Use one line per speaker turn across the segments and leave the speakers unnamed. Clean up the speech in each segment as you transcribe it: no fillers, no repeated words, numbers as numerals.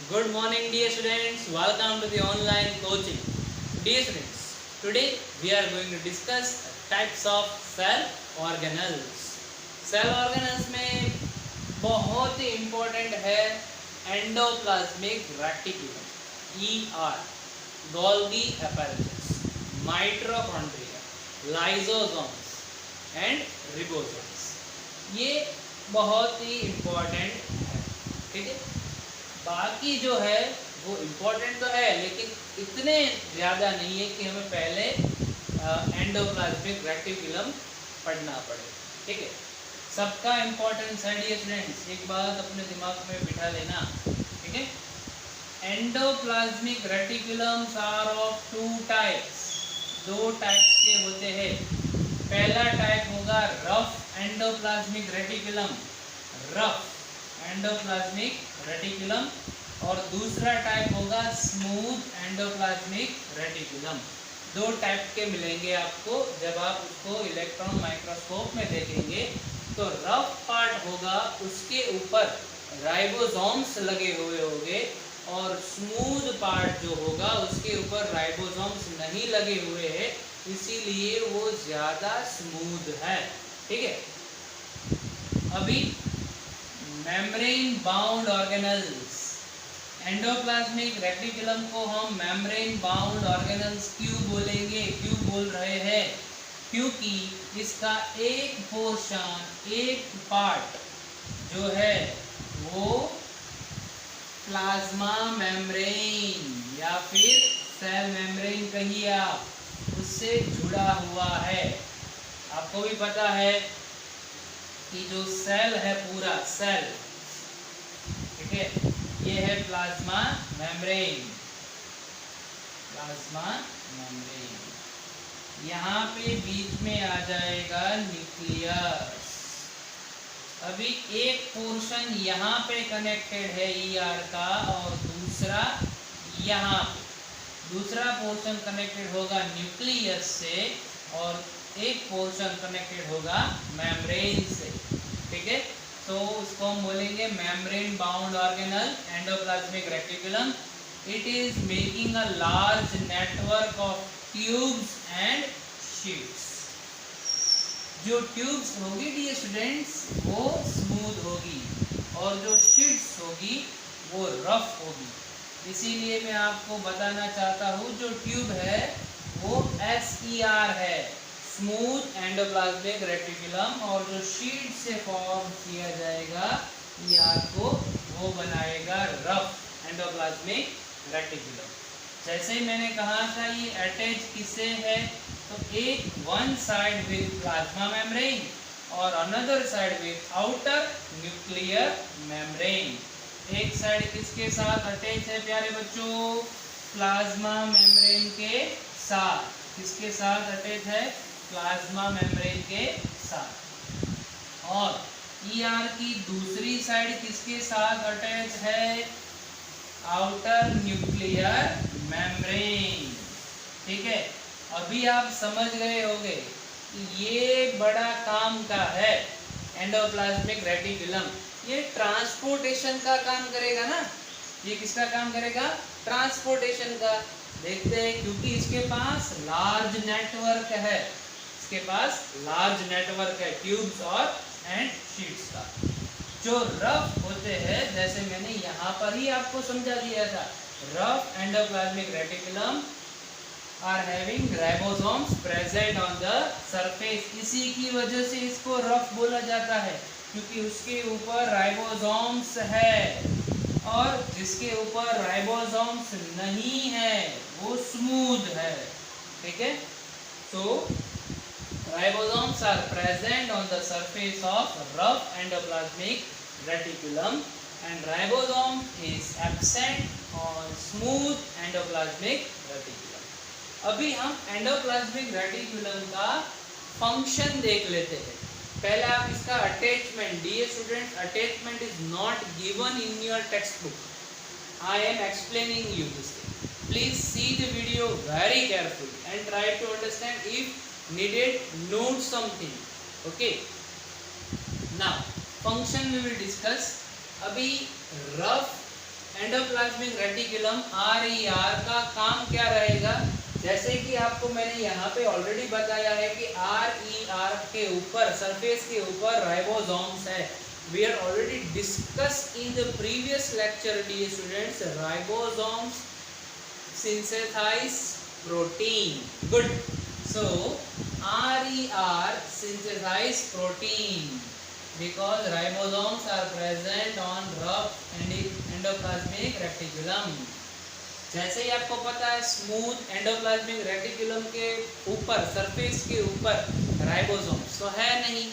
Good morning, dear students. Welcome to the online coaching. Dear students, today we are going to discuss types of cell organelles. Cell organelles में बहुत ही important है endoplasmic reticulum ER, Golgi apparatus, mitochondria, lysosomes and ribosomes. ये बहुत ही important है. ठीक है. बाकी जो है वो इम्पोर्टेंट तो है लेकिन इतने ज़्यादा नहीं है कि हमें पहले एंडोप्लाज्मिक रेटिकुलम पढ़ना पड़े. ठीक है. सबका इम्पोर्टेंस है डियर स्टूडेंट्स. एक बात अपने दिमाग में बिठा लेना. ठीक है. Endoplasmic reticulums are of two types. दो टाइप्स के होते हैं. पहला टाइप होगा rough endoplasmic reticulum, rough endoplasmic reticulum, और दूसरा टाइप होगा स्मूथ एंडोप्लाज्मिक रेटिकुलम. दो टाइप के मिलेंगे आपको जब आप उसको इलेक्ट्रॉन माइक्रोस्कोप में देखेंगे. तो रफ पार्ट होगा, उसके ऊपर राइबोसोम्स लगे हुए होंगे, और स्मूथ पार्ट जो होगा उसके ऊपर राइबोसोम्स नहीं लगे हुए हैं, इसीलिए वो ज़्यादा स्मूथ है. ठीक है. अभी membrane bound organelles. Endoplasmic reticulum को हम मेम्ब्रेन बाउंड ऑर्गेनल्स क्यों बोलेंगे, क्यों बोल रहे हैं? क्योंकि इसका एक पोर्शन, एक पार्ट जो है वो प्लाज्मा मेम्ब्रेन या फिर सेल मेम्ब्रेन कहिए आप, उससे जुड़ा हुआ है. आपको भी पता है कि जो सेल है, पूरा सेल, ठीक है, ये है प्लाज्मा मेम्ब्रेन. Plasma membrane. यहाँ पे बीच में आ जाएगा न्यूक्लियस. अभी एक पोर्शन यहाँ पे कनेक्टेड है ER का, और दूसरा यहाँ पे. दूसरा पोर्शन कनेक्टेड होगा न्यूक्लियस से, और एक पोर्शन कनेक्टेड होगा मेम्ब्रेन से. ठीक है. तो उसको हम बोलेंगे membrane bound organelle endoplasmic reticulum. It is making a large network of tubes and sheets. जो ट्यूब्स होगी डियर स्टूडेंट्स वो स्मूथ होगी, और जो शीट्स होगी वो रफ होगी. इसीलिए मैं आपको बताना चाहता हूँ जो ट्यूब है वो SER है, स्मूथ एंडोप्लाज्मिक रेटिकुलम, और जो शीट से फॉर्म किया जाएगा ER को वो बनाएगा रफ एंडोप्लाज्मिक रेटिकुलम. जैसे ही मैंने कहा था ये अटैच किससे है, तो एक one side with plasma membrane और another side with outer nuclear membrane. एक साइड किसके साथ अटैच है प्यारे बच्चों? प्लाज्मा मेम्ब्रेन के साथ. किसके साथ अटैच है? प्लाज्मा मेम्ब्रेन के साथ. और ER की दूसरी साइड किसके साथ अटैच है? Outer nuclear membrane. ठीक है. अभी आप समझ गए होंगे कि ये बड़ा काम का है एंडोप्लाज्मिक रेटिकुलम. ये ट्रांसपोर्टेशन का काम करेगा ना. ये किसका काम करेगा? ट्रांसपोर्टेशन का. देखते हैं, क्योंकि इसके पास लार्ज नेटवर्क है. इसके पास लार्ज नेटवर्क है ट्यूब्स और एंड शीट्स का. जो रफ होते हैं, जैसे मैंने यहाँ पर ही आपको समझा दिया था, rough endoplasmic reticulum are having ribosomes present on the surface. इसी की वजह से इसको रफ बोला जाता है, क्योंकि उसके ऊपर राइबोसोम्स है, और जिसके ऊपर राइबोसोम्स नहीं है वो स्मूथ है. ठीक है. तो ribosomes are present on the surface of rough endoplasmic reticulum, and ribosome is absent on smooth endoplasmic reticulum. अभी हम एंडोप्लाज्मिक रेटिकुलम का फंक्शन देख लेते हैं. पहले आप इसका attachment, dear student, attachment is not given in your text book. I am explaining you this thing. Please see the video very carefully and try to understand. If needed, note something. Okay. Now function we will discuss. अभी rough endoplasmic reticulum RER का काम क्या रहेगा? जैसे कि आपको मैंने यहाँ पे ऑलरेडी बताया है कि RER के ऊपर, सरफेस के ऊपर राइबोसोम्स है. We had already discussed in the previous lecture, dear students, ribosomes synthesize protein. Good. So RER synthesize protein because ribosomes are present on rough endoplasmic reticulum. जैसे ही आपको पता है स्मूथ एंडोप्लाज्मिक रेटिकुलम के ऊपर, surface के ऊपर ribosomes तो है नहीं,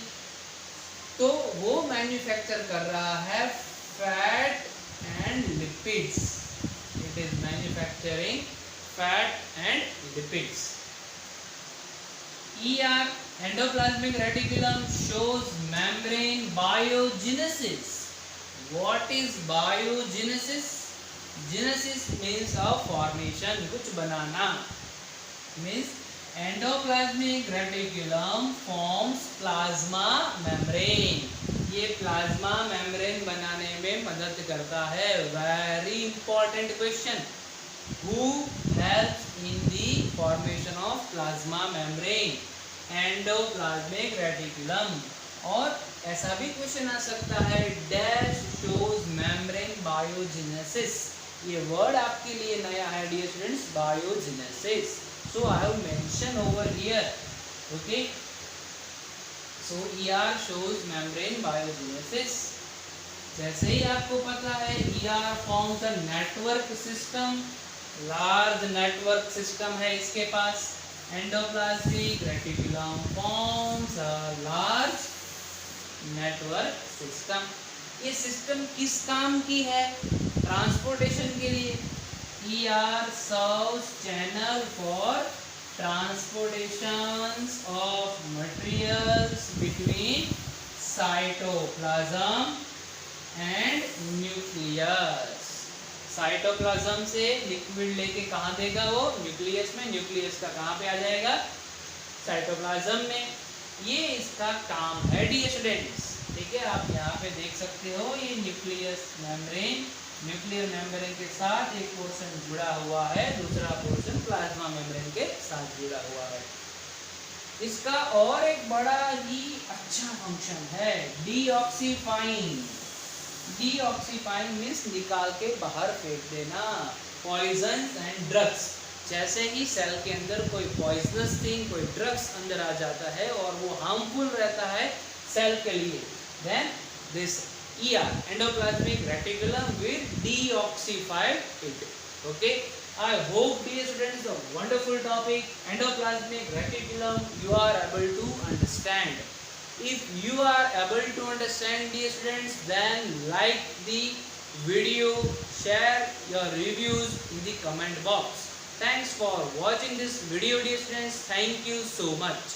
तो वो मैन्युफैक्चर कर रहा है fat and lipids. It is manufacturing fat and lipids. ER endoplasmic reticulum shows membrane biogenesis. What is biogenesis? Genesis means of formation, कुछ बनाना. Means endoplasmic reticulum forms plasma membrane. ये प्लाज्मा मेम्ब्रेन बनाने में मदद करता है. Very important question. Who helps in the formation of plasma membrane? Endoplasmic reticulum. और ऐसा भी क्वेश्चन आ सकता है, डैश शोज मेम्ब्रेन बायोजेनेसिस. ये वर्ड आपके लिए नया है dear students, biogenesis. So I have mention over here. Okay, so ER shows membrane biogenesis. जैसे ही आपको पता है ER forms a network system. Large network system है इसके पास. Endoplasmic reticulum forms a large network system. ये सिस्टम किस काम की है? ट्रांसपोर्टेशन के लिए. ER serves channel for transportations of materials between cytoplasm and nucleus. Cytoplasm से लिक्विड लेके कहाँ देगा वो? न्यूक्लियस में. न्यूक्लियस का कहाँ पे आ जाएगा? साइटोप्लाज्म में. ये इसका काम है डियर स्टूडेंट्स. ठीक है, आप यहाँ पे देख सकते हो ये न्यूक्लियस मेम्ब्रेन. न्यूक्लियर मेम्ब्रेन के साथ एक पोर्शन जुड़ा हुआ है, दूसरा पोर्शन प्लाज्मा मेम्ब्रेन के साथ जुड़ा हुआ है. इसका और एक बड़ा ही अच्छा फंक्शन है, डीऑक्सीफाइंग. डीऑक्सीफाइंग मीन्स निकाल के बाहर फेंक देना. Poison and drugs. जैसे ही सेल के अंदर कोई पॉइजनस थिंग, कोई ड्रग्स अंदर आ जाता है और वो हार्मफुल रहता है सेल के लिए, then this ER endoplasmic reticulum will deoxify it. Okay, I hope dear students the wonderful topic endoplasmic reticulum you are able to understand. If you are able to understand dear students, then like the video, share your reviews in the comment box. Thanks for watching this video dear students. Thank you so much.